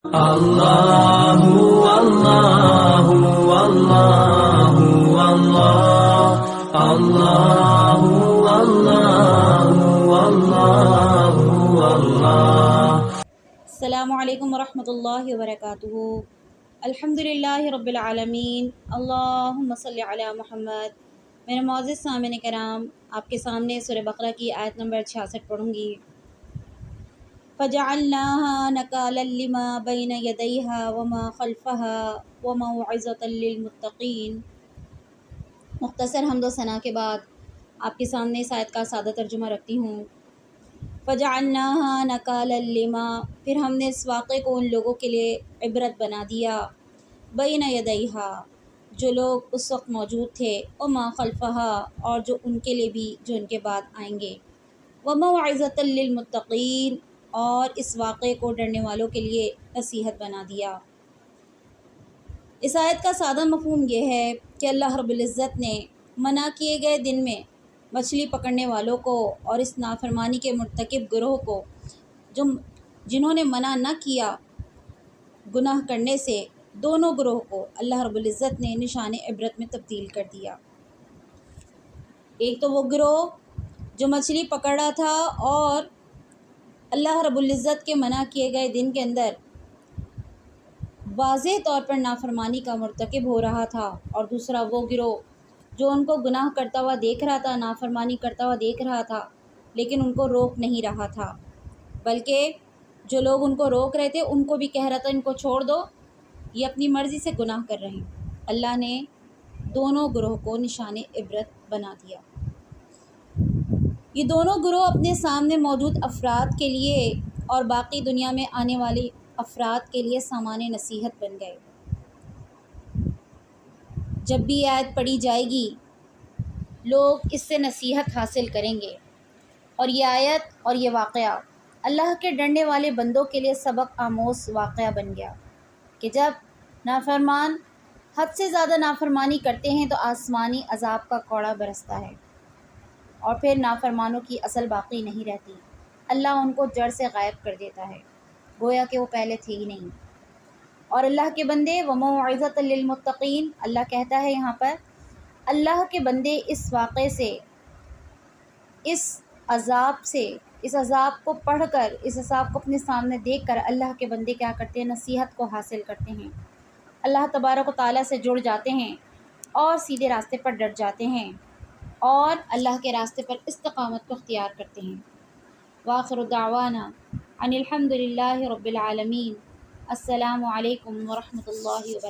اللہ اللہ اللہ اللہ اللہ اللہ اللہ۔ السلام علیکم ورحمۃ اللہ وبرکاتہ۔ الحمدللہ رب العالمین، اللہم صلی علی محمد۔ میرے معزز سامعین کرام، آپ کے سامنے سورہ بقرہ کی آیت نمبر 66 پڑھوں گی۔ فَجَعَلْنَاهَا نَكَالًا لِمَا بَيْنَ يَدَيْهَا وَمَا خَلْفَهَا وَمَوْعِظَةً لِّلْمُتَّقِينَ۔ مختصر حمد و ثنا کے بعد آپ کے سامنے اس آیت کا سادہ ترجمہ رکھتی ہوں۔ فَجَعَلْنَاهَا نَكَالًا لِمَا، پھر ہم نے اس واقعے کو ان لوگوں کے لیے عبرت بنا دیا، بَيْنَ يَدَيْهَا، جو لوگ اس وقت موجود تھے، وَمَا خَلْفَهَا، اور جو ان کے لیے بھی جو ان کے بعد آئیں گے، وَمَوْعِظَةً لِّلْمُتَّقِينَ، اور اس واقعے کو ڈرنے والوں کے لیے نصیحت بنا دیا۔ اس آیت کا سادہ مفہوم یہ ہے کہ اللہ رب العزت نے منع کیے گئے دن میں مچھلی پکڑنے والوں کو اور اس نافرمانی کے مرتکب گروہ کو، جنہوں نے منع نہ کیا گناہ کرنے سے، دونوں گروہ کو اللہ رب العزت نے نشان عبرت میں تبدیل کر دیا۔ ایک تو وہ گروہ جو مچھلی پکڑ رہا تھا اور اللہ رب العزت کے منع کیے گئے دن کے اندر واضح طور پر نافرمانی کا مرتکب ہو رہا تھا، اور دوسرا وہ گروہ جو ان کو گناہ کرتا ہوا دیکھ رہا تھا، نافرمانی کرتا ہوا دیکھ رہا تھا، لیکن ان کو روک نہیں رہا تھا، بلکہ جو لوگ ان کو روک رہے تھے ان کو بھی کہہ رہا تھا ان کو چھوڑ دو، یہ اپنی مرضی سے گناہ کر رہے ہیں۔ اللہ نے دونوں گروہ کو نشان عبرت بنا دیا۔ یہ دونوں گروہ اپنے سامنے موجود افراد کے لیے اور باقی دنیا میں آنے والی افراد کے لیے سامان نصیحت بن گئے۔ جب بھی یہ آیت پڑھی جائے گی، لوگ اس سے نصیحت حاصل کریں گے، اور یہ آیت اور یہ واقعہ اللہ کے ڈرنے والے بندوں کے لیے سبق آموز واقعہ بن گیا کہ جب نافرمان حد سے زیادہ نافرمانی کرتے ہیں تو آسمانی عذاب کا کوڑا برستا ہے، اور پھر نافرمانوں کی اصل باقی نہیں رہتی، اللہ ان کو جڑ سے غائب کر دیتا ہے، گویا کہ وہ پہلے تھے ہی نہیں۔ اور اللہ کے بندے وَمَوْعِظَةً لِّلْمُتَّقِينَ، اللہ کہتا ہے یہاں پر اللہ کے بندے اس واقعے سے، اس عذاب کو پڑھ کر، اس عذاب کو اپنے سامنے دیکھ کر اللہ کے بندے کیا کرتے ہیں؟ نصیحت کو حاصل کرتے ہیں، اللہ تبارک و تعالیٰ سے جڑ جاتے ہیں اور سیدھے راستے پر ڈٹ جاتے ہیں اور اللہ کے راستے پر استقامت کو اختیار کرتے ہیں۔ وآخر دعوانا ان الحمد للہ رب العالمین۔ السلام علیکم ورحمۃ اللہ وبرکاتہ۔